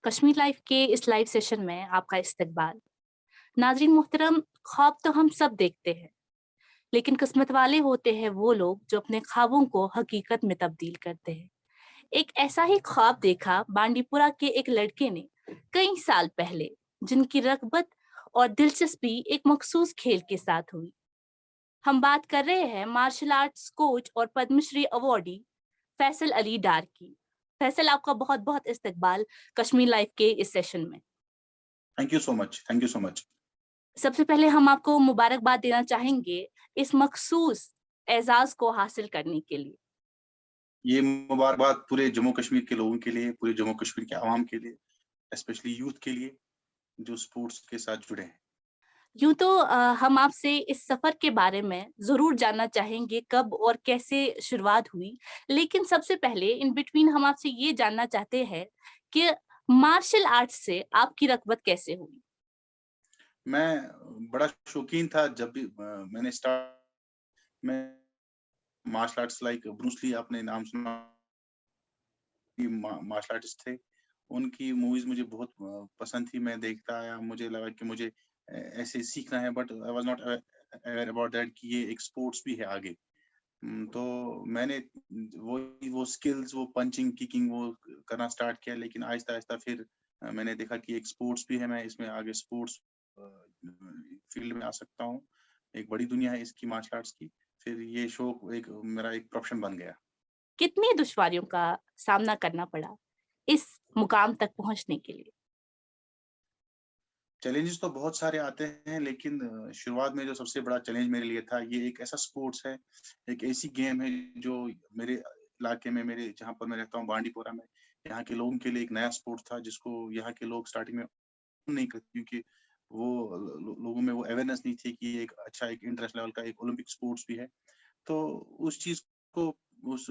Kashmir life के इस live session में आपका इस्तकबाल। नाज़रीन मोहतरम, ख्वाब तो हम सब देखते हैं, लेकिन किस्मत वाले होते हैं वो लोग जो अपने ख्वाबों को हकीकत में तब्दील करते हैं। एक ऐसा ही ख्वाब देखा बांडीपुरा के एक लड़के ने कई साल पहले, जिनकी रगबत और दिलचस्पी एक मखसूस खेल के साथ हुई। हम बात कर रहे हैं मार्शल आर्ट्स कोच और पद्मश्री अवॉर्डी फैसल अली डार की। फैसल, आपका बहुत बहुत इस्तकबाल कश्मीर लाइफ के इस सेशन में। Thank you so much, thank you so much. सबसे पहले हम आपको मुबारकबाद देना चाहेंगे इस मखसूस एजाज को हासिल करने के लिए। ये मुबारकबाद पूरे जम्मू कश्मीर के लोगों के लिए, पूरे जम्मू कश्मीर के अवाम के लिए, स्पेशली यूथ के लिए जो स्पोर्ट्स के साथ जुड़े हैं। यूं तो हम आपसे इस सफर के बारे में जरूर जानना चाहेंगे, कब और कैसे शुरुआत हुई। लेकिन सबसे पहले इन बिटवीन हम आपसे ये जानना चाहते हैं कि मार्शल आर्ट्स से आपकी रगबत कैसे हुई। मैं बड़ा शौकीन था जब भी मैंने स्टार्ट में martial arts like Bruce Lee, आपने नाम सुना, कि मार्शल आर्टिस्ट थे। उनकी मूवीज़ मुझे बहुत पसंद थी, मैं देखता आया, मुझे लगा कि मुझे ऐसे सीखना है, but I was not aware about that कि ये एक स्पोर्ट्स भी है आगे। तो मैंने वो स्किल्स, वो पंचिंग, किकिंग वो करना स्टार्ट किया, लेकिन आहिस्ता-आहिस्ता फिर मैंने देखा कि एक स्पोर्ट्स भी है, मैं इसमें आगे स्पोर्ट्स अ, फील्ड में आ सकता हूँ। एक बड़ी दुनिया है इसकी, मार्शल आर्ट्स की। फिर ये शौक एक मेरा एक प्रोफ़ेशन बन गया। कितनी दुश्वारियों का सामना करना पड़ा इस मुकाम तक पहुंचने के लिए। चैलेंजेस तो बहुत सारे आते हैं, लेकिन शुरुआत में जो सबसे बड़ा चैलेंज मेरे लिए था, ये एक ऐसा स्पोर्ट्स है, एक ऐसी गेम है जो मेरे इलाके में, मेरे जहाँ पर मैं रहता हूँ बांडीपुरा में, यहाँ के लोगों के लिए एक नया स्पोर्ट था, जिसको यहाँ के लोग स्टार्टिंग में नहीं करते, क्योंकि वो लोगों में वो अवेयरनेस नहीं थी कि ये एक अच्छा, एक इंटरनेशनल लेवल का एक ओलंपिक स्पोर्ट्स भी है। तो उस चीज़ को, उस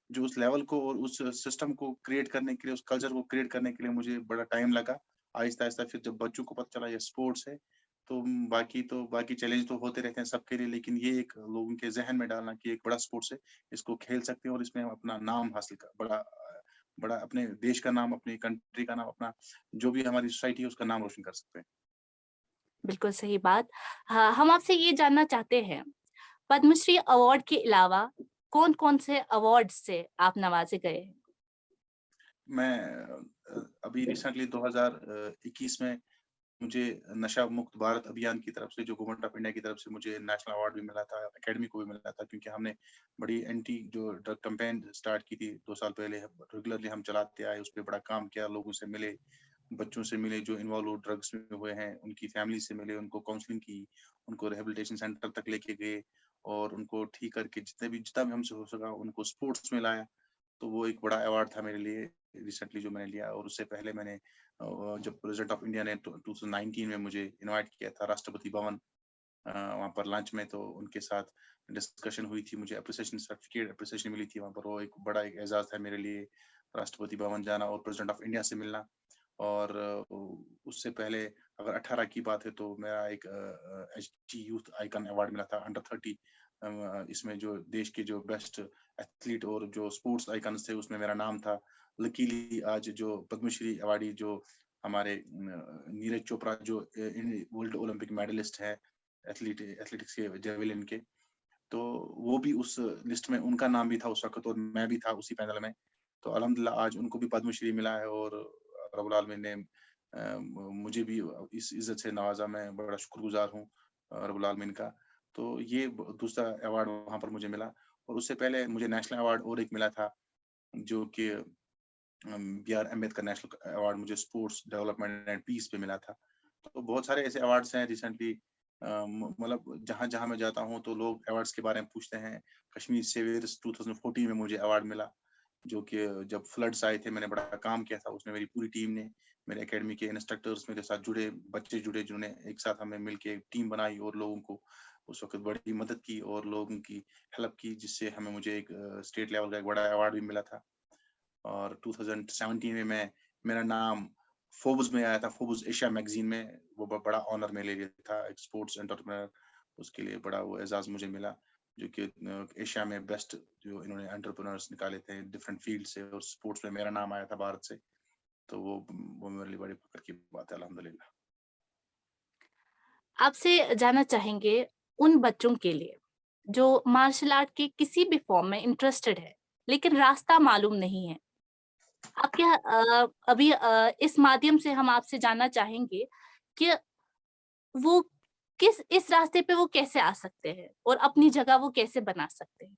जो उस लेवल को और उस सिस्टम को क्रिएट करने के लिए, उस कल्चर को क्रिएट करने के लिए मुझे बड़ा टाइम लगा। आहिस्ता-आहिस्ता फिर जब बच्चों को पता चला ये स्पोर्ट्स है, तो बाकी चैलेंज तो होते रहते हैं सबके लिए, लेकिन ये एक लोगों के ज़हन में डालना कि एक बड़ा स्पोर्ट्स है, इसको खेल सकते हैं और इसमें हम अपना नाम हासिल कर बड़ा अपने देश का नाम, अपनी कंट्री का नाम, अपना जो भी हमारी सोसाइटी है उसका नाम रोशन कर सकते हैं। बिल्कुल सही बात। हाँ, हम आपसे ये जानना चाहते हैं, पद्मश्री अवार्ड के अलावा कौन-कौन से अवार्ड से आप नवाजे गए हैं? मैं अभी रिसेंटली 2021 में मुझे नशा मुक्त भारत अभियान की तरफ से, जो गवर्नमेंट ऑफ इंडिया की तरफ से, मुझे नेशनल अवार्ड भी मिला था, एकेडमी को भी मिला था, क्योंकि हमने बड़ी एंटी जो ड्रग कैंपेन स्टार्ट की थी 2 साल पहले, रेगुलरली हम चलाते आए, उस पे बड़ा काम किया, लोगों से मिले, बच्चों से मिले जो इन्वॉल्व ड्रग्स में हुए हैं, उनकी फैमिली से मिले, उनको काउंसलिंग की, उनको रिहैबिलिटेशन सेंटर तक लेके गए और उनको ठीक करके जितना भी हमसे हो सका उनको स्पोर्ट्स में लाया। तो वो एक बड़ा अवार्ड था मेरे लिए रिसेंटली जो मैंने लिया। और उससे पहले मैंने जब प्रेसिडेंट ऑफ इंडिया ने 2019 में मुझे इनवाइट किया था राष्ट्रपति भवन, वहाँ पर लंच में, तो उनके साथ डिस्कशन हुई थी, मुझे एप्रिसिएशन सर्टिफिकेट एप्रिसिएशन मिली थी वहाँ पर। वो एक बड़ा एक एजाज़ था मेरे लिए, राष्ट्रपति भवन जाना और प्रेसिडेंट ऑफ इंडिया से मिलना। और उससे पहले अगर 18 की बात है तो मेरा एक एचटी यूथ आइकन अवार्ड मिला था अंडर 30। इसमें जो देश के जो बेस्ट एथलीट और जो स्पोर्ट्स आइकन्स थे उसमें मेरा नाम था। लकीली आज जो पद्मश्री अवार्डी जो हमारे नीरज चोपड़ा जो वर्ल्ड ओलंपिक मेडलिस्ट है, एथलेटिक्स के जेवलिन के, तो वो भी उस लिस्ट में उनका नाम भी था उस वक़्त, और मैं भी था उसी पैनल में। तो अल्हम्दुलिल्लाह आज उनको भी पद्मश्री मिला है और रब्बुल आलमीन ने मुझे भी इस इज़्ज़त से नवाज़ा। मैं बड़ा शुक्रगुज़ार हूँ रब्बुल आलमीन का। तो ये दूसरा अवार्ड वहाँ पर मुझे मिला। और उससे पहले मुझे नेशनल अवार्ड और एक मिला था, जो कि B R Ambedkar national award मुझे स्पोर्ट्स डेवलपमेंट एंड पीस पे मिला था। तो बहुत सारे ऐसे अवार्ड्स हैं रिसेंटली, मतलब जहाँ-जहाँ मैं जाता हूँ तो लोग अवार्ड्स के बारे में पूछते हैं। कश्मीर सेवियर्स 2014 में मुझे अवार्ड मिला, जो कि जब फ्लड्स आए थे मैंने बड़ा काम किया था, उसमें मेरी पूरी टीम ने, मेरे एकेडमी के इंस्ट्रक्टर्स मेरे साथ जुड़े, बच्चे जुड़े, जिन्होंने एक साथ हमें मिलके एक टीम बनाई और लोगों को उस वक़्त बड़ी मदद की और लोगों की हेल्प की, जिससे मुझे एक स्टेट लेवल का एक बड़ा अवार्ड भी मिला था। और 2017 में मेरा नाम फोर्ब्स में आया था, फोर्ब्स एशिया मैगज़ीन में, वो बड़ा ऑनर मेरे लिए था, एक स्पोर्ट्स एंटरप्रेन्योर, उसके लिए बड़ा वो एज़ाज़ मुझे मिला, जो कि एशिया में बेस्ट जो इन्होंने एंटरप्रेन्योर्स निकाले थे डिफरेंट फील्ड से, और स्पोर्ट्स में मेरा नाम आया था भारत से। तो वो मेरे लिए बड़ी फ़ख्र की बात है अल्हम्दुलिल्लाह। आपसे जानना चाहेंगे उन बच्चों के लिए जो मार्शल आर्ट के किसी भी फॉर्म में इंटरेस्टेड है, लेकिन रास्ता मालूम नहीं है। आप क्या अभी इस माध्यम से हम आपसे जानना चाहेंगे कि वो इस रास्ते पे वो कैसे आ सकते हैं और अपनी जगह वो कैसे बना सकते हैं?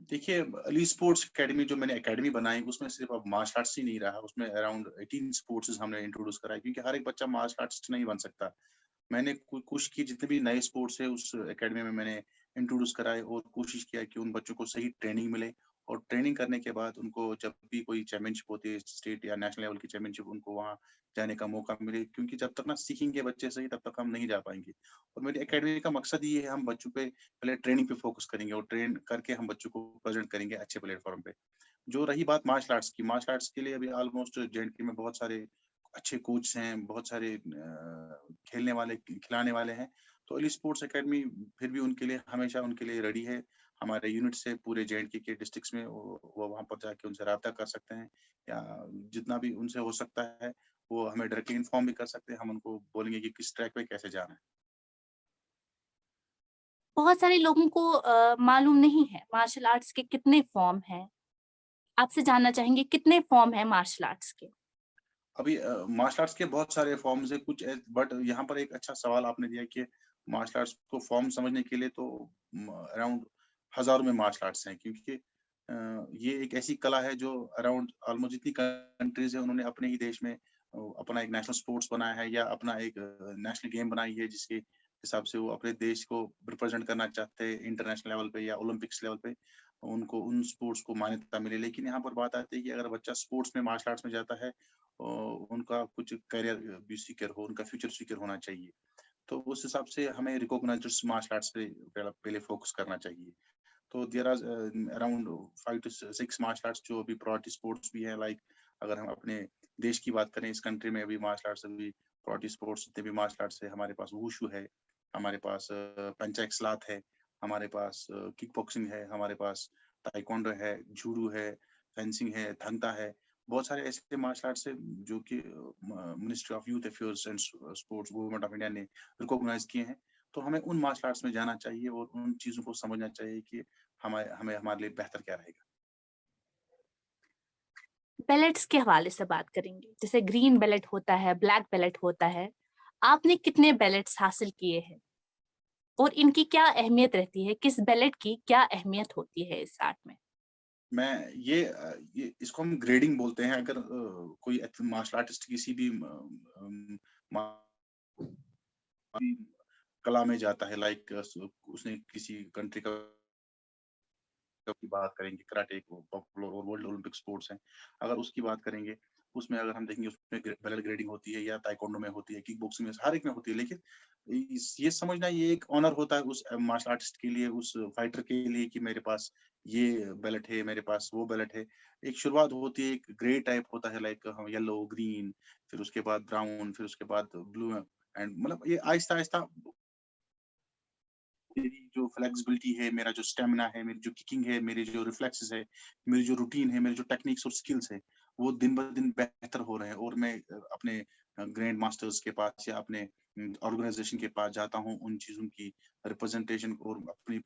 देखिए, अली स्पोर्ट्स अकेडमी जो मैंने अकेडमी बनाई उसमें सिर्फ़ अब मार्शल आर्ट्स ही नहीं रहा, उसमें अराउंड 18 स्पोर्ट्स हमने इंट्रोड्यूस कराए क्योंकि हर एक बच्चा मार्शल आर्टिस्ट नहीं बन सकता। मैंने कोशिश की जितने भी नए स्पोर्ट्स है उस एकेडमी में मैंने इंट्रोड्यूस कराए और कोशिश किया कि उन बच्चों को सही ट्रेनिंग मिले और ट्रेनिंग करने के बाद उनको जब भी कोई चैंपियनशिप होती है स्टेट या नेशनल लेवल की चैंपियनशिप उनको वहाँ जाने का मौका मिले क्योंकि जब तक ना सीखेंगे बच्चे सही तब तक हम नहीं जा पाएंगे। और मेरी एकेडमी का मकसद ये है हम बच्चों पे पहले ट्रेनिंग पे फोकस करेंगे और ट्रेन करके हम बच्चों को प्रेजेंट करेंगे अच्छे प्लेटफॉर्म पे। जो रही बात मार्शल आर्ट्स के लिए अभी ऑलमोस्ट जेएनके में बहुत सारे अच्छे कोच हैं, बहुत सारे खेलने वाले, खिलाने वाले हैं। तो अली स्पोर्ट्स अकेडमी फिर भी उनके लिए हमेशा उनके लिए रेडी है। हमारे यूनिट से पूरे जेएनके के डिस्ट्रिक्ट्स में वो वहाँ पर जाके उनसे राब्ता कर सकते हैं या जितना भी उनसे हो सकता है, वो हमें डायरेक्टली इन्फॉर्म भी कर सकते हैं। हम उनको बोलेंगे कि किस ट्रैक पे कैसे जाना है। बहुत सारे लोगों को मालूम नहीं है मार्शल आर्ट्स के कितने फॉर्म हैं। आपसे जानना चाहेंगे कितने फॉर्म हैं मार्शल आर्ट्स के? अभी मार्शल आर्ट्स के बहुत सारे फॉर्म्स हैं कुछ बट यहाँ पर एक अच्छा सवाल आपने दिया कि मार्शल आर्ट्स को फॉर्म समझने के लिए तो अराउंड हजारों में मार्शल आर्ट्स हैं क्योंकि ये एक ऐसी कला है जो अराउंड ऑलमोस्ट जितनी कंट्रीज है उन्होंने अपने ही देश में अपना एक नेशनल स्पोर्ट्स बनाया है या अपना एक नेशनल गेम बनाई है जिसके हिसाब से वो अपने देश को रिप्रेजेंट करना चाहते हैं इंटरनेशनल लेवल पे या ओलंपिक्स लेवल पे उनको उन स्पोर्ट्स को मान्यता मिले। लेकिन यहाँ पर बात आती है कि अगर बच्चा स्पोर्ट्स में मार्शल आर्ट्स में जाता है उनका कुछ करियर भी सिक्योर हो, उनका फ्यूचर सिक्योर होना चाहिए। तो उस हिसाब से हमें रिकॉग्नाइज्ड मार्शल आर्ट्स पे पहले फोकस करना चाहिए। तो there are around 5 to 6 martial arts जो अभी प्रायोरिटी स्पोर्ट्स भी हैं लाइक अगर हम अपने देश की बात करें इस कंट्री में अभी मार्शल आर्ट्स अभी प्रायोरिटी स्पोर्ट्स जितने भी मार्शल आर्ट्स है हमारे पास वुशु है, हमारे पास पंचायत सलात है, हमारे पास किक बॉक्सिंग है, हमारे पास ताइक्वांडो है, जूडो है, फेंसिंग है, थंगता है। बहुत सारे ऐसे मार्शल आर्ट्स है जो कि ministry of youth affairs and sports government of India ने रिकॉग्नाइज किए हैं। तो हमें उन मार्शल आर्ट्स में जाना चाहिए और उन चीज़ों को समझना चाहिए कि हमें हमें हमारे लिए बेहतर क्या रहेगा। बेलेट्स के हवाले से बात करेंगे। जैसे ग्रीन बेलेट होता है, ब्लैक बेलेट होता है। आपने कितने बेलेट्स हासिल किए हैं? और इनकी क्या अहमियत रहती है? किस बेलेट की क्या अहमियत होती है इस आर्ट में? मैं ये इसको हम ग्रेडिंग बोलते हैं अगर कोई मार्शल आर्टिस्ट किसी भी कला में जाता है लाइक उसने किसी कंट्री का की बात करेंगे कराटे एक पॉपुलर और वर्ल्ड ओलंपिक स्पोर्ट्स है। अगर उसकी बात करेंगे, उसमें अगर हम देखेंगे उसमें बेलर ग्रेडिंग होती है या ताइक्वांडो में होती है, किक बॉक्सिंग में हर एक में होती है। लेकिन ये समझना ये एक ऑनर होता है उस मार्शल आर्टिस्ट के लिए, उस फाइटर के लिए कि मेरे पास ये बेल्ट है, मेरे पास वो बेल्ट है। एक शुरुआत होती है, एक ग्रे टाइप होता है लाइक हम येलो, ग्रीन, फिर उसके बाद ब्राउन, फिर उसके बाद ब्लू एंड मतलब ये आहिस्ता-आहिस्ता मेरी जो फ्लेक्सिबिलिटी है, मेरा जो स्टैमिना है, मेरी जो किकिंग है, मेरे जो रिफ्लेक्सेस है, मेरी जो रूटीन है, मेरे जो टेक्निक्स और स्किल्स है, वो दिन-ब-दिन बेहतर हो रहे हैं और मैं अपने ग्रैंड मास्टर्स के पास या अपने ऑर्गनाइजेशन के पास जाता हूँ, उन चीज़ों की रिप्रेजेंटेशन और अपनी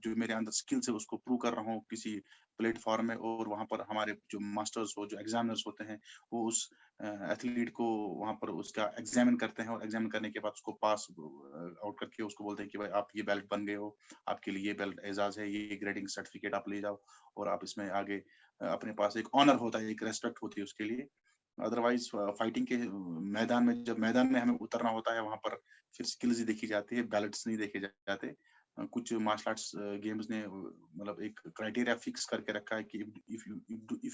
जो मेरे अंदर स्किल्स है उसको प्रूव कर रहा हूँ किसी प्लेटफ़ॉर्म में और वहाँ पर हमारे जो मास्टर्स हो, जो एग्ज़ामिनर्स होते हैं, वो उस एथलीट को वहाँ पर उसका एग्ज़ामिन करते हैं और एग्ज़ामिन करने के बाद उसको पास आउट करके उसको बोलते हैं कि भाई आप ये बेल्ट बन गए हो, आपके लिए ये बेल्ट एजाज़ है, ये ग्रेडिंग सर्टिफ़िकेट आप ले जाओ और आप इसमें आगे अपने पास एक ऑनर होता है, एक रिस्पेक्ट होती है उसके लिए। अदरवाइज़ फाइटिंग के मैदान में जब मैदान में हमें उतरना होता है, वहाँ पर फिर स्किल्स ही देखी जाती है, बेल्ट्स नहीं देखे जाते। कुछ मार्शल आर्ट्स गेम्स ने मतलब एक क्राइटेरिया फिक्स करके रखा है कि if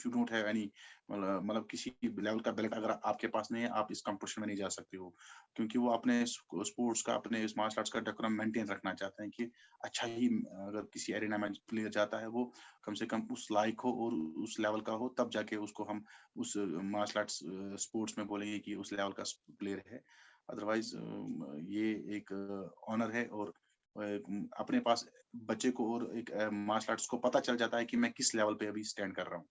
you don't have any मतलब किसी लेवल का बेल्ट अगर आपके पास नहीं है, आप इस कॉम्पिटिशन में नहीं जा सकते हो। क्योंकि वो अपने स्पोर्ट्स का, अपने इस मार्शल आर्ट्स का डेकोरम मेंटेन रखना चाहते हैं कि अच्छा ही अगर किसी एरिना में प्लेयर जाता है, वो कम से कम उस लायक हो और उस लेवल का हो, तब जाके उसको हम उस मार्शल आर्ट्स स्पोर्ट्स में बोलेंगे कि उस लेवल का प्लेयर है। अदरवाइज़ ये एक ऑनर है और अपने पास बच्चे को और एक मार्शल आर्ट्स को पता चल जाता है कि मैं किस लेवल पे अभी स्टैंड कर रहा हूँ।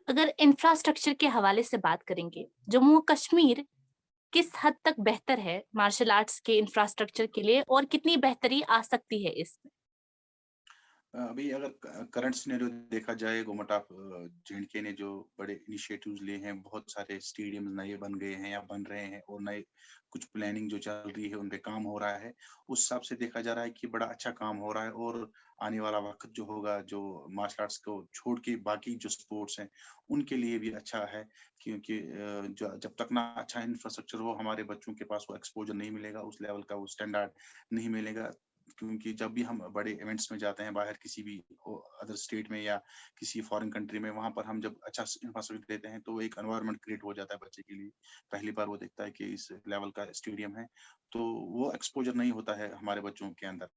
अगर इंफ्रास्ट्रक्चर के हवाले से बात करेंगे, जम्मू और कश्मीर किस हद तक बेहतर है मार्शल आर्ट्स के इंफ्रास्ट्रक्चर के लिए और कितनी बेहतरी आ सकती है इसमें? अभी अगर करंट सिनेरियो देखा जाए, गवर्नमेंट ऑफ जे ने जो बड़े इनिशिएटिव्स लिए हैं, बहुत सारे स्टेडियम नए बन गए हैं या बन रहे हैं, और नए कुछ प्लानिंग जो चल रही है उन पे काम हो रहा है। उस हिसाब से देखा जा रहा है कि बड़ा अच्छा काम हो रहा है, और आने वाला वक्त जो होगा, जो मार्शल आर्ट्स को छोड़ के बाकी जो स्पोर्ट्स हैं उनके लिए भी अच्छा है। क्योंकि जब तक ना अच्छा इंफ्रास्ट्रक्चर हो, हमारे बच्चों के पास वो एक्सपोजर नहीं मिलेगा, उस लेवल का वो स्टैंडर्ड नहीं मिलेगा। क्योंकि जब भी हम बड़े इवेंट्स में जाते हैं बाहर, किसी भी अदर स्टेट में या किसी फॉरेन कंट्री में, वहां पर हम जब अच्छा इंफ्रास्ट्रक्चर देते हैं तो एक एनवायरनमेंट क्रिएट हो जाता है बच्चे के लिए। पहली बार वो देखता है कि इस लेवल का स्टेडियम है, तो वो एक्सपोजर नहीं होता है हमारे बच्चों के अंदर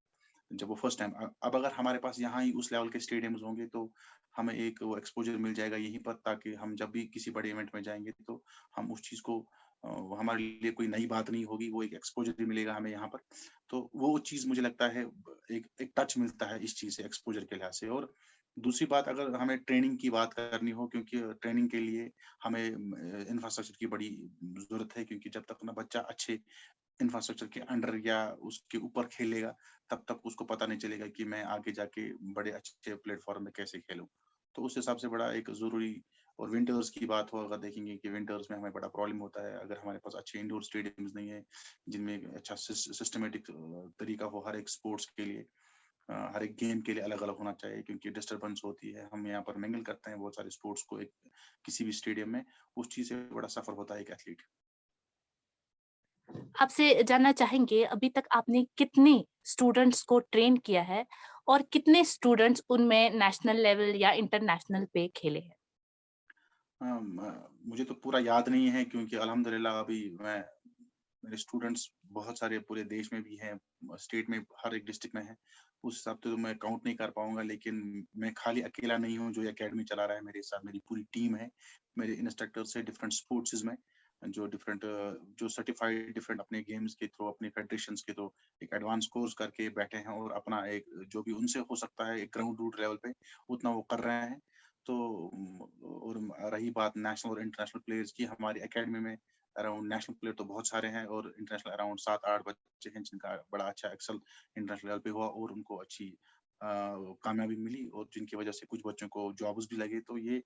जब वो फर्स्ट टाइम। अब अगर हमारे पास यहाँ ही उस लेवल के स्टेडियम्स होंगे तो हमें एक वो एक्सपोजर मिल जाएगा यहीं पर, ताकि हम जब भी किसी बड़े इवेंट में जाएंगे तो हम उस चीज को वो हमारे लिए कोई नई बात नहीं होगी, वो एक एक्सपोजर भी मिलेगा हमें यहाँ पर। तो वो चीज मुझे लगता है एक एक टच मिलता है इस चीज से, एक्सपोजर के लिहाज से। और दूसरी बात, अगर हमें ट्रेनिंग की बात करनी हो, क्योंकि ट्रेनिंग के लिए हमें इंफ्रास्ट्रक्चर की बड़ी जरूरत है, क्योंकि जब तक ना बच्चा अच्छे इंफ्रास्ट्रक्चर के अंडर या उसके ऊपर खेलेगा, तब तक उसको पता नहीं चलेगा कि मैं आगे जाके बड़े अच्छे प्लेटफॉर्म में कैसे खेलूं। तो उस हिसाब से बड़ा एक जरूरी। और विंटर्स की बात हो, अगर देखेंगे कि विंटर्स में हमें बड़ा प्रॉब्लम होता है, अगर हमारे पास अच्छे इंडोर स्टेडियम्स नहीं है जिनमें एक अच्छा सिस्टमेटिक तरीका हो हर एक स्पोर्ट्स के लिए, हर एक गेम के लिए अलग अलग होना चाहिए, क्योंकि डिस्टरबेंस होती है। हम यहाँ पर मिंगल करते हैं बहुत सारे स्पोर्ट्स को एक किसी भी स्टेडियम में, उस चीज से बड़ा सफर होता है एक एथलीट। आपसे जानना चाहेंगे अभी तक आपने कितने स्टूडेंट्स को ट्रेन किया है और कितने स्टूडेंट्स उनमें नेशनल लेवल या इंटरनेशनल पे खेले हैं? मुझे तो पूरा याद नहीं है, क्योंकि अल्हम्दुलिल्लाह अभी मेरे स्टूडेंट्स बहुत सारे पूरे देश में भी हैं, स्टेट में हर एक डिस्ट्रिक्ट में है। उस हिसाब से तो मैं काउंट नहीं कर पाऊंगा, लेकिन मैं खाली अकेला नहीं हूँ जो एकेडमी चला रहा है, मेरे साथ मेरी पूरी टीम है। मेरे इंस्ट्रक्टर्स है डिफरेंट स्पोर्ट्स में, जो डिफरेंट जो सर्टिफाइड डिफरेंट अपने गेम्स के थ्रू, अपने फेडरेशंस के थ्रू एक एडवांस कोर्स करके बैठे हैं, और अपना एक जो भी उनसे हो सकता है एक ग्राउंड रूट लेवल पे उतना वो कर रहे हैं। तो और रही बात नेशनल और इंटरनेशनल प्लेयर्स की, हमारी एकेडमी में अराउंड नेशनल प्लेयर तो बहुत सारे हैं, और इंटरनेशनल अराउंड 7-8 बच्चे हैं जिनका बड़ा अच्छा एक्सल इंटरनेशनल लेवल पे हुआ, और उनको अच्छी कामयाबी मिली, और जिनकी वजह से कुछ बच्चों को जॉब्स भी लगे। तो ये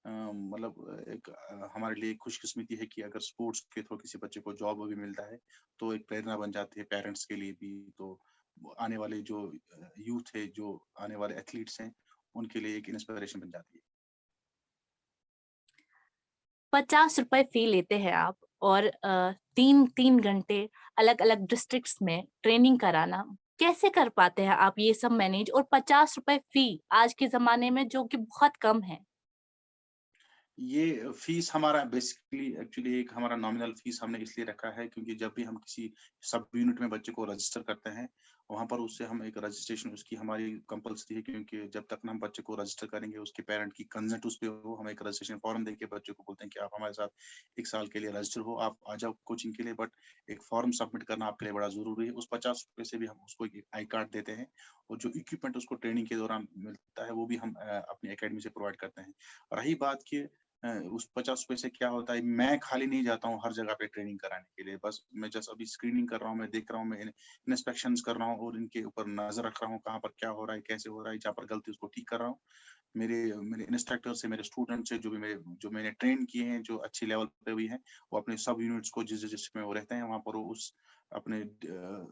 मतलब एक हमारे लिए खुशकिस्मती है कि अगर स्पोर्ट्स के थ्रू किसी बच्चे को जॉब भी मिलता है, तो एक प्रेरणा बन जाती है पेरेंट्स के लिए भी। तो आने वाले जो यूथ है, जो आने वाले एथलीट्स हैं, उनके लिए एक इंस्पिरेशन बन जाती है। 50 रुपए फी लेते हैं आप और 3-3 घंटे अलग-अलग डिस्ट्रिक्ट्स में ट्रेनिंग कराना, कैसे कर पाते हैं आप ये सब मैनेज और 50 रुपए फी आज के ज़माने में जो कि बहुत कम है? ये फीस हमारा बेसिकली एक्चुअली एक हमारा नॉमिनल फीस हमने इसलिए रखा है, क्योंकि जब भी हम किसी सब यूनिट में बच्चे को रजिस्टर करते हैं, वहाँ पर उससे हम एक रजिस्ट्रेशन उसकी हमारी कंपल्सरी है, क्योंकि जब तक ना हम बच्चे को रजिस्टर करेंगे, उसके पेरेंट की कंसेंट उस पे हो, हम एक रजिस्ट्रेशन फॉर्म देके बच्चे को बोलते हैं कि आप हमारे साथ 1 साल के लिए रजिस्टर हो, आप आ जाओ कोचिंग के लिए। बट एक फॉर्म सबमिट करना आपके लिए बड़ा ज़रूरी है। उस 50 रुपए से भी हम उसको एक आई कार्ड देते हैं, और जो इक्विपमेंट उसको ट्रेनिंग के दौरान मिलता है, वो भी हम अपनी अकेडमी से प्रोवाइड करते हैं। रही बात कि उस 50 पैसे क्या होता है, मैं खाली नहीं जाता हूँ हर जगह पे ट्रेनिंग कराने के लिए। बस मैं जस्ट अभी स्क्रीनिंग कर रहा हूँ, मैं देख रहा हूँ, मैं इंस्पेक्शंस कर रहा हूँ, और इनके ऊपर नज़र रख रहा हूँ, कहाँ पर क्या हो रहा है, कैसे हो रहा है, जहाँ पर गलती उसको ठीक कर रहा हूँ। मेरे मेरे इंस्ट्रक्टर से, मेरे स्टूडेंट से, जो मैंने ट्रेन किए हैं, जो अच्छे लेवल पे भी हैं, वो अपने सब यूनिट्स को जिस डिस्ट्रिक्ट में वो रहते हैं, वहाँ पर वो उस अपने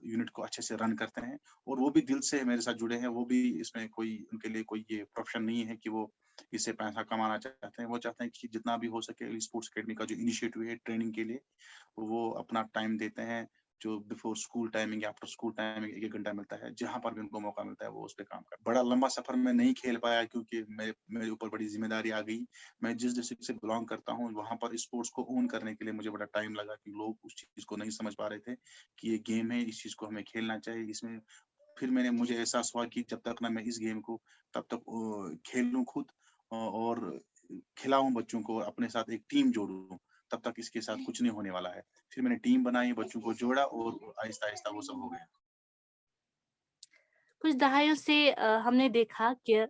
यूनिट को अच्छे से रन करते हैं, और वो भी दिल से मेरे साथ जुड़े हैं। वो भी इसमें कोई उनके लिए कोई ये प्रोफेशन नहीं है कि वो इससे पैसा कमाना चाहते हैं। वो चाहते हैं कि जितना भी हो सके स्पोर्ट्स अकेडमी का जो इनिशिएटिव है ट्रेनिंग के लिए, वो अपना टाइम देते हैं। जो बिफोर स्कूल टाइमिंग या आफ्टर स्कूल टाइमिंग 1-1 घंटा मिलता है, जहाँ पर भी उनको मौका मिलता है, वो उस पे काम कर बड़ा लंबा सफ़र मैं नहीं खेल पाया, क्योंकि मेरे मेरे ऊपर बड़ी ज़िम्मेदारी आ गई। मैं जिस डिस्ट्रिक्ट से बिलॉन्ग करता हूँ, वहाँ पर स्पोर्ट्स को ओन करने के लिए मुझे बड़ा टाइम लगा, कि लोग उस चीज़ को नहीं समझ पा रहे थे कि ये गेम है, इस चीज़ को हमें खेलना चाहिए। इसमें फिर मुझे एहसास हुआ कि जब तक ना मैं इस गेम को तब तक खेलूँ खुद, और खिलाऊँ बच्चों को, अपने साथ एक टीम जोड़ूँ, तब तक इसके साथ कुछ नहीं होने वाला है। फिर मैंने टीम बनाई, बच्चों को जोड़ा, और आहिस्ता-आहिस्ता वो सब हो गया। कुछ दहाइयों से हमने देखा कि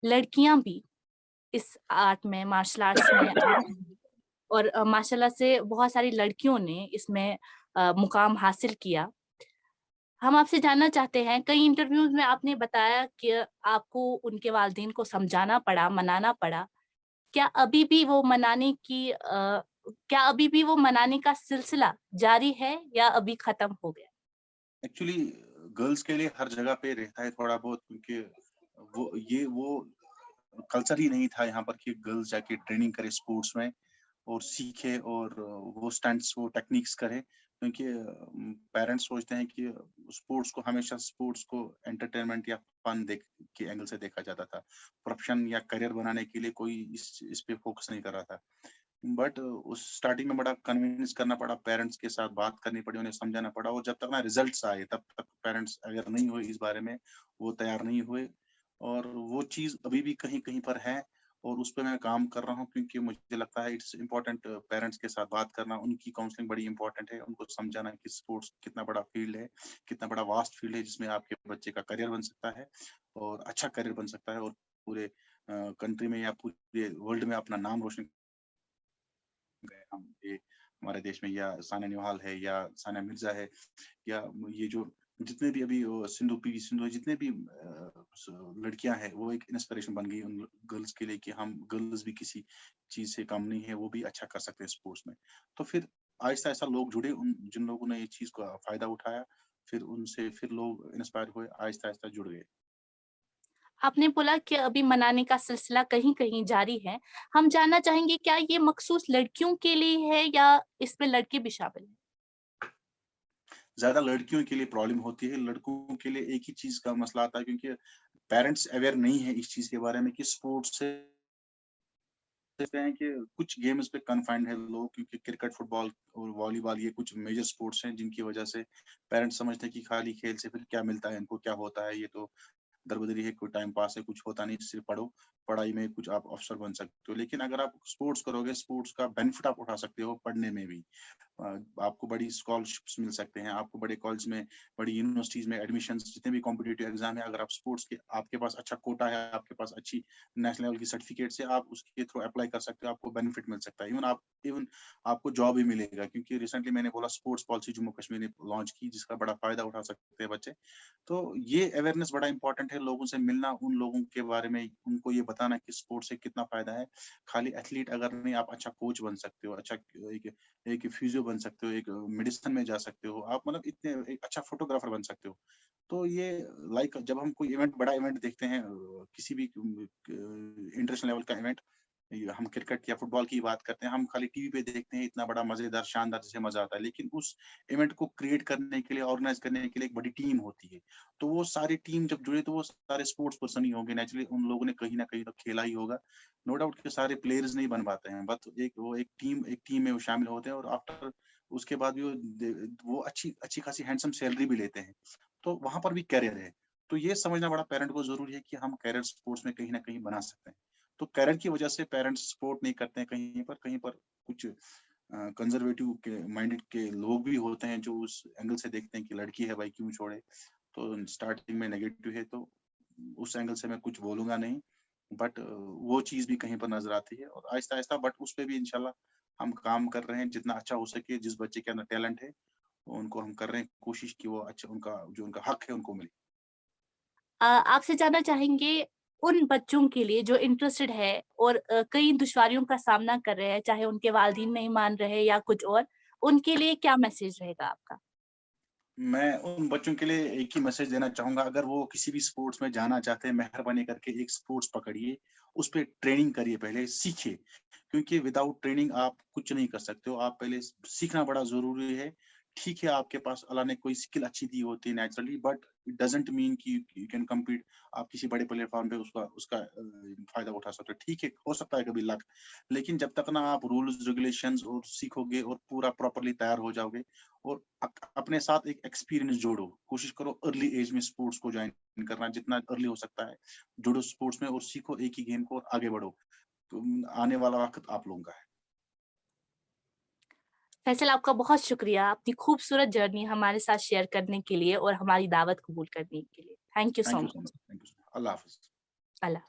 लड़कियाँ भी इस आर्ट में, मार्शल आर्ट्स में और माशाल्लाह से बहुत सारी लड़कियों ने इसमें मुकाम हासिल किया। हम आपसे जानना चाहते हैं, कई इंटरव्यूज़ में आपने बताया कि आपको उनके वालिदैन को समझाना पड़ा, मनाना पड़ा। क्या अभी भी वो मनाने की क्या अभी भी वो मनाने का सिलसिला जारी है या अभी खत्म हो गया? एक्चुअली गर्ल्स के लिए हर जगह पे रहता है थोड़ा बहुत, क्योंकि वो कल्चर ही नहीं था यहाँ पर कि गर्ल्स जाके ट्रेनिंग करे स्पोर्ट्स में और सीखे और वो स्टंट्स, वो टेक्निक्स करे, क्योंकि पेरेंट्स सोचते हैं कि स्पोर्ट्स को हमेशा स्पोर्ट्स को एंटरटेनमेंट या फन देख के एंगल से देखा जाता था। प्रोफेशन या करियर बनाने के लिए कोई इस पे फोकस नहीं कर रहा था। बट उस स्टार्टिंग में बड़ा कन्विंस करना पड़ा, पेरेंट्स के साथ बात करनी पड़ी, उन्हें समझाना पड़ा, और जब तक ना रिजल्ट्स आए तब तक पेरेंट्स अवेयर नहीं हुए इस बारे में, वो तैयार नहीं हुए। और वो चीज़ अभी भी कहीं-कहीं पर है और उस पे मैं काम कर रहा हूँ, क्योंकि मुझे लगता है इट्स इम्पोर्टेंट पेरेंट्स के साथ बात करना, उनकी काउंसलिंग बड़ी इम्पोर्टेंट है, उनको समझाना कि स्पोर्ट्स कितना बड़ा फील्ड है, कितना बड़ा वास्ट फील्ड है जिसमें आपके बच्चे का करियर बन सकता है और अच्छा करियर बन सकता है और पूरे कंट्री में या पूरे वर्ल्ड में अपना नाम रोशन गए हम। ये हमारे देश में या सानिया नेहवाल है या सानिया मिर्ज़ा है या ये जो जितने भी अभी सिंधु, पीवी सिंधु है, जितने भी लड़कियां हैं, वो एक इंस्पिरेशन बन गई उन गर्ल्स के लिए कि हम गर्ल्स भी किसी चीज से कम नहीं है, वो भी अच्छा कर सकते हैं स्पोर्ट्स में। तो फिर आहिस्ता आहिस्ता लोग जुड़े, उन जिन लोगों ने ये चीज का फायदा उठाया, फिर उनसे फिर लोग इंस्पायर हुए, आहिस्ता आहिस्ता जुड़ गए। आपने बोला कि अभी मनाने का सिलसिला कहीं-कहीं जारी है। हम जानना चाहेंगे क्या ये मखसूस लड़कियों के लिए है या इसमें लड़के भी शामिल हैं? ज्यादा लड़कियों के लिए प्रॉब्लम होती है, लड़कों के लिए एक ही चीज का मसला आता है, क्योंकि पेरेंट्स अवेयर नहीं है इस चीज के बारे में कि स्पोर्ट्स से देखते हैं कि कुछ गेम्स पे कन्फाइंड है लोग, क्योंकि क्रिकेट, फुटबॉल और वॉलीबॉल ये कुछ मेजर स्पोर्ट्स हैं जिनकी वजह से पेरेंट्स समझते हैं कि खाली खेल से फिर क्या मिलता है, इनको क्या होता है, ये तो दरबदरी है, कोई टाइम पास है, कुछ होता नहीं, सिर्फ पढ़ो, पढ़ाई में कुछ आप अफसर बन सकते हो। लेकिन अगर आप स्पोर्ट्स करोगे, स्पोर्ट्स का बेनिफिट आप उठा सकते हो पढ़ने में भी। आपको बड़ी स्कॉलरशिप्स मिल सकते हैं, आपको बड़े कॉलेज में, बड़ी यूनिवर्सिटीज़ में एडमिशन्स, जितने भी कॉम्पिटिटिव एग्ज़ाम है, अगर आप स्पोर्ट्स के आपके पास अच्छा कोटा है, आपके पास अच्छी नेशनल लेवल की सर्टिफ़िकेट्स है, आप उसके थ्रू अप्लाई कर सकते हो, आपको बेनिफिट मिल सकता है। इवन आपको जॉब भी मिलेगा, क्योंकि रिसेंटली मैंने बोला स्पोर्ट्स पॉलिसी जम्मू कश्मीर ने लॉन्च की, जिसका बड़ा फ़ायदा उठा सकते हैं बच्चे। तो ये अवेयरनेस बड़ा इम्पोर्टेंट है, लोगों से मिलना, उन लोगों के बारे में उनको ये बताना कि स्पोर्ट्स से कितना फ़ायदा है। खाली एथलीट अगर नहीं, आप अच्छा कोच बन सकते हो, अच्छा एक एक फिजियो बन सकते हो, एक मेडिसिन में जा सकते हो, आप मतलब इतने एक अच्छा फोटोग्राफर बन सकते हो। तो ये लाइक जब हम कोई इवेंट, बड़ा इवेंट देखते हैं, किसी भी इंटरनेशनल लेवल का इवेंट, हम क्रिकेट या फुटबॉल की बात करते हैं, हम खाली टीवी पे देखते हैं, इतना बड़ा मजेदार, शानदार, जिसे मजा आता है, लेकिन उस इवेंट को क्रिएट करने के लिए, ऑर्गेनाइज करने के लिए एक बड़ी टीम होती है। तो वो सारी टीम जब जुड़े तो वो सारे स्पोर्ट्स पर्सन ही होंगे, नेचुरली उन लोगों ने कहीं ना कहीं तो खेला ही होगा। नो डाउट के सारे प्लेयर्स नहीं बन पाते हैं, बट एक टीम में वो शामिल होते हैं और आफ्टर उसके बाद भी वो अच्छी अच्छी खासी हैंडसम सैलरी भी लेते हैं। तो वहां पर भी कैरियर है। तो ये समझना बड़ा पेरेंट को जरूरी है कि हम कैरियर स्पोर्ट्स में कहीं ना कहीं बना सकते हैं। तो कैरियर की वजह से पेरेंट्स सपोर्ट नहीं करते हैं, कहीं पर कुछ कंजर्वेटिव के माइंडेड के लोग भी होते हैं जो उस एंगल से देखते हैं कि लड़की है भाई क्यों छोड़े। तो स्टार्टिंग में नेगेटिव है, तो उस एंगल से मैं कुछ बोलूंगा नहीं। बट वो चीज़ भी कहीं पर नज़र आती है और आहिस्ता-आहिस्ता, बट उस पे भी इंशाल्लाह हम काम कर रहे हैं, जितना अच्छा हो सके, जिस बच्चे के अंदर टैलेंट है, उनको हम कर रहे हैं कोशिश कि वो अच्छा, उनका जो उनका हक है उनको मिले। आपसे जानना चाहेंगे उन बच्चों के लिए जो इंटरेस्टेड है और कई दुश्वारियों का सामना कर रहे हैं, चाहे उनके वालिदैन नहीं मान रहे या कुछ और, उनके लिए क्या मैसेज रहेगा आपका? मैं उन बच्चों के लिए एक ही मैसेज देना चाहूँगा, अगर वो किसी भी स्पोर्ट्स में जाना चाहते हैं, मेहरबानी करके एक स्पोर्ट्स पकड़िए, उस पे ट्रेनिंग करिए, पहले सीखिए, क्योंकि विदाउट ट्रेनिंग आप कुछ नहीं कर सकते हो। आप पहले सीखना बड़ा ज़रूरी है। ठीक है, आपके पास अल्लाह ने कोई स्किल अच्छी दी होती है naturally, but it doesn't mean कि यू कैन कम्पीट, आप किसी बड़े प्लेटफ़ॉर्म पे उसका उसका फ़ायदा उठा सकते हो। ठीक है, हो सकता है कभी लक, लेकिन जब तक ना आप रूल्स, रेगुलेशंस और सीखोगे और पूरा प्रॉपर्ली तैयार हो जाओगे और अपने साथ एक एक्सपीरियंस जोड़ो। कोशिश करो अर्ली एज में स्पोर्ट्स को जॉइन करना, जितना अर्ली हो सकता है। जुड़ो स्पोर्ट्स में और सीखो एक ही गेम को और आगे बढ़ो। तो आने वाला वक़्त आप लोगों का है। फैसल आपका बहुत शुक्रिया अपनी खूबसूरत जर्नी हमारे साथ शेयर करने के लिए और हमारी दावत कबूल करने के लिए। Thank you so thank you so much. Much. Thank you so much. अल्लाह हाफ़िज़। अल्लाह